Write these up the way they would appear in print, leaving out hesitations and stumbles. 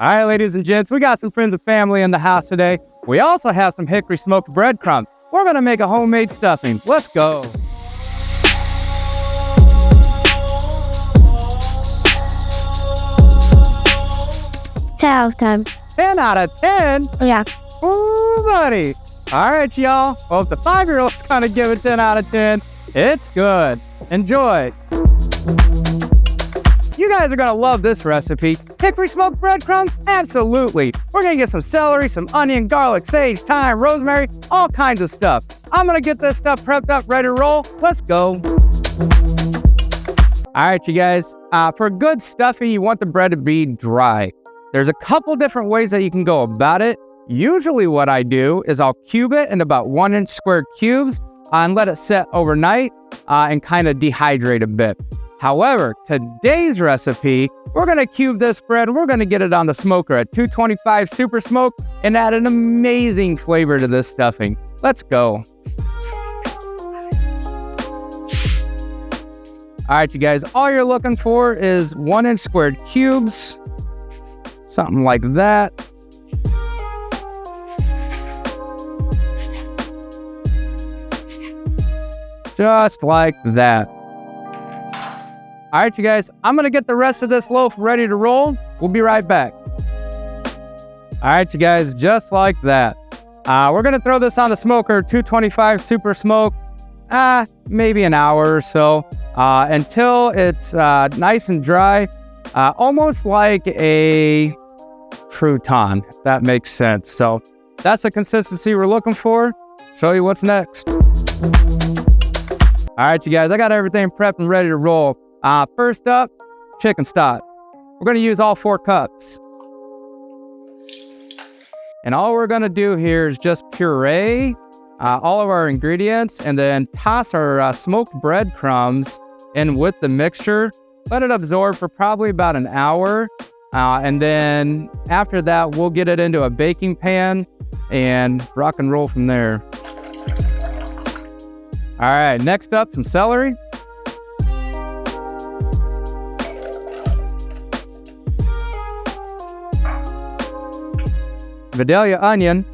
All right, ladies and gents, we got some friends and family in the house today. We also have some hickory smoked breadcrumbs. We're gonna make a homemade stuffing. Let's go. Out of 10. 10 out of 10? Yeah. Ooh, buddy. All right, y'all. Well, if the 5-year-old's gonna give it 10 out of 10, it's good. Enjoy. You guys are gonna love this recipe. Hickory smoked breadcrumbs? Absolutely. We're gonna get some celery, some onion, garlic, sage, thyme, rosemary, all kinds of stuff. I'm gonna get this stuff prepped up, ready to roll. Let's go. All right, you guys. For good stuffing, you want the bread to be dry. There's a couple different ways that you can go about it. Usually what I do is I'll cube it in about 1-inch square cubes and let it set overnight and kind of dehydrate a bit. However, today's recipe, we're gonna cube this bread and we're gonna get it on the smoker at 225 super smoke and add an amazing flavor to this stuffing. Let's go. All right, you guys, all you're looking for is 1-inch squared cubes, something like that. Just like that. All right, you guys, I'm gonna get the rest of this loaf ready to roll. We'll be right back. All right, you guys, just like that. We're gonna throw this on the smoker, 225 super smoke, maybe an hour or so, until it's nice and dry, almost like a crouton, if that makes sense. So that's the consistency we're looking for. Show you what's next. All right, you guys, I got everything prepped and ready to roll. First up, chicken stock. We're gonna use all 4 cups. And all we're gonna do here is just puree all of our ingredients and then toss our smoked breadcrumbs in with the mixture. Let it absorb for probably about an hour. And then after that, we'll get it into a baking pan and rock and roll from there. All right, next up, some celery. Vidalia onion.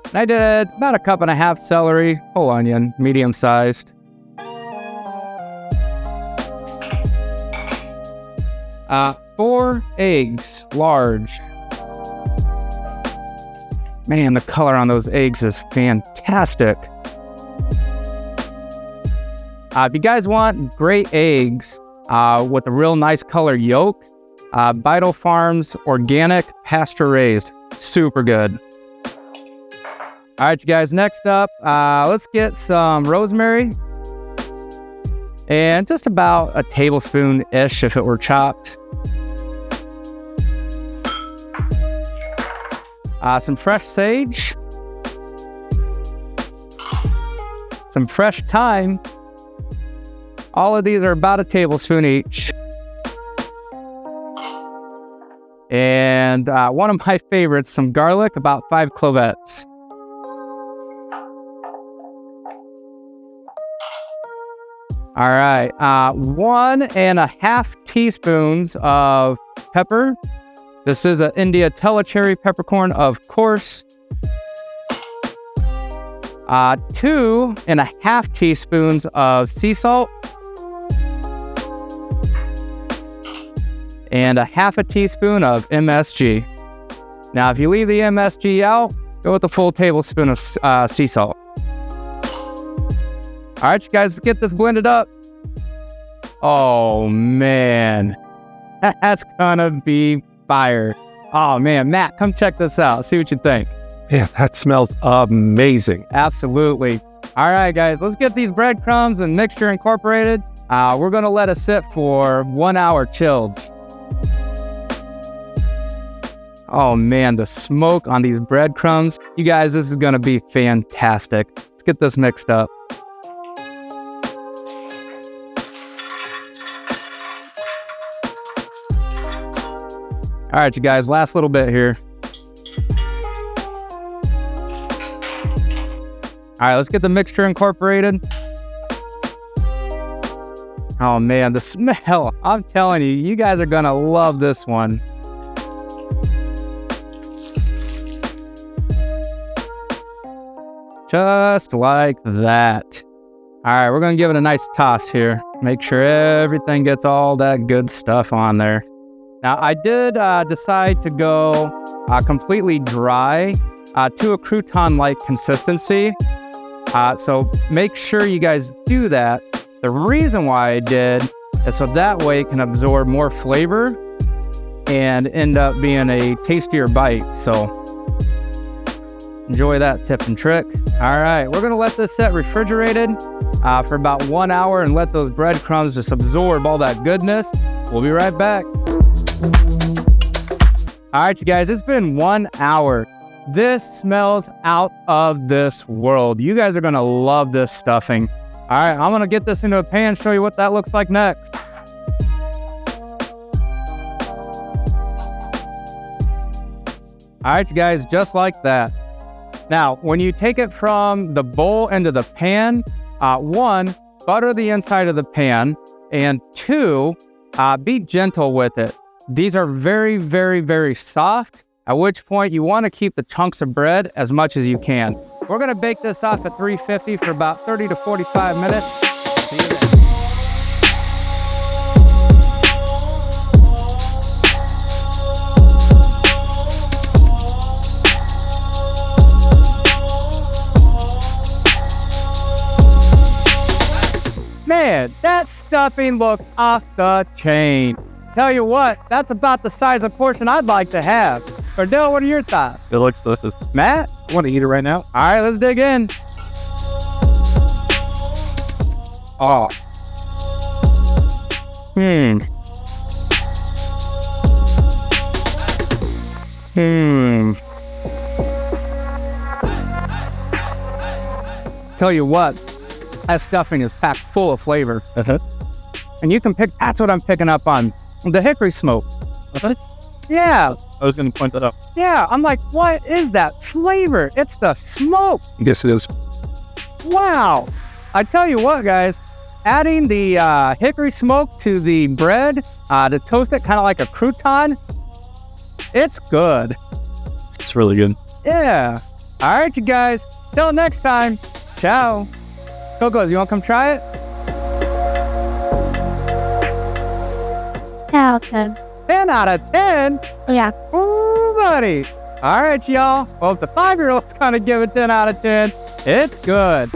And I did about 1.5 cups celery, whole onion, medium sized. 4 eggs, large. Man, the color on those eggs is fantastic. If you guys want great eggs with a real nice color yolk, Vital Farms organic pasture raised, super good. All right, you guys, next up, let's get some rosemary and just about a tablespoon-ish if it were chopped. Some fresh sage, some fresh thyme. All of these are about a tablespoon each. And one of my favorites, some garlic, about 5 clovettes. All right, 1.5 teaspoons of pepper. This is an India Telecherry peppercorn, of course. 2.5 teaspoons of sea salt. And 1/2 teaspoon of MSG. Now, if you leave the MSG out, go with a full tablespoon of sea salt. All right, you guys, let's get this blended up. Oh, man. That's gonna be fire. Oh, man. Matt, come check this out. See what you think. Yeah, that smells amazing. Absolutely. All right, guys, let's get these breadcrumbs and mixture incorporated. We're gonna let it sit for 1 hour chilled. Oh man, the smoke on these breadcrumbs. You guys, this is gonna be fantastic. Let's get this mixed up. All right, you guys, last little bit here. All right, let's get the mixture incorporated. Oh man, the smell. I'm telling you, you guys are gonna love this one. Just like that. All right, we're going to give it a nice toss here. Make sure everything gets all that good stuff on there. Now, I did decide to go completely dry to a crouton-like consistency. So make sure you guys do that. The reason why I did is so that way it can absorb more flavor and end up being a tastier bite. So enjoy that tip and trick. All right, we're gonna let this set refrigerated for about 1 hour and let those breadcrumbs just absorb all that goodness. We'll be right back. All right, you guys, it's been 1 hour. This smells out of this world. You guys are gonna love this stuffing. All right, I'm gonna get this into a pan, show you what that looks like next. All right, you guys, just like that. Now, when you take it from the bowl into the pan, 1, butter the inside of the pan, and 2, be gentle with it. These are very, very, very soft, at which point you want to keep the chunks of bread as much as you can. We're going to bake this off at 350 for about 30 to 45 minutes. See you then. Man, that stuffing looks off the chain. Tell you what, that's about the size of portion I'd like to have. Cordell, what are your thoughts? It looks delicious. Matt? I want to eat it right now. All right, let's dig in. Oh. Tell you what, that stuffing is packed full of flavor. And you can pick, that's what I'm picking up on, the Hickory Smoke. Yeah. I was going to point that out. Yeah, I'm like, what is that flavor? It's the smoke. Yes, it is. Wow. I tell you what, guys, adding the Hickory Smoke to the bread to toast it kind of like a crouton, it's good. It's really good. Yeah. All right, you guys. Till next time. Ciao. Coco, you want to come try it? Crouton. 10 out of 10? Yeah. Ooh, buddy. All right, y'all. Well, if the 5-year-old's going to give it 10 out of 10, it's good.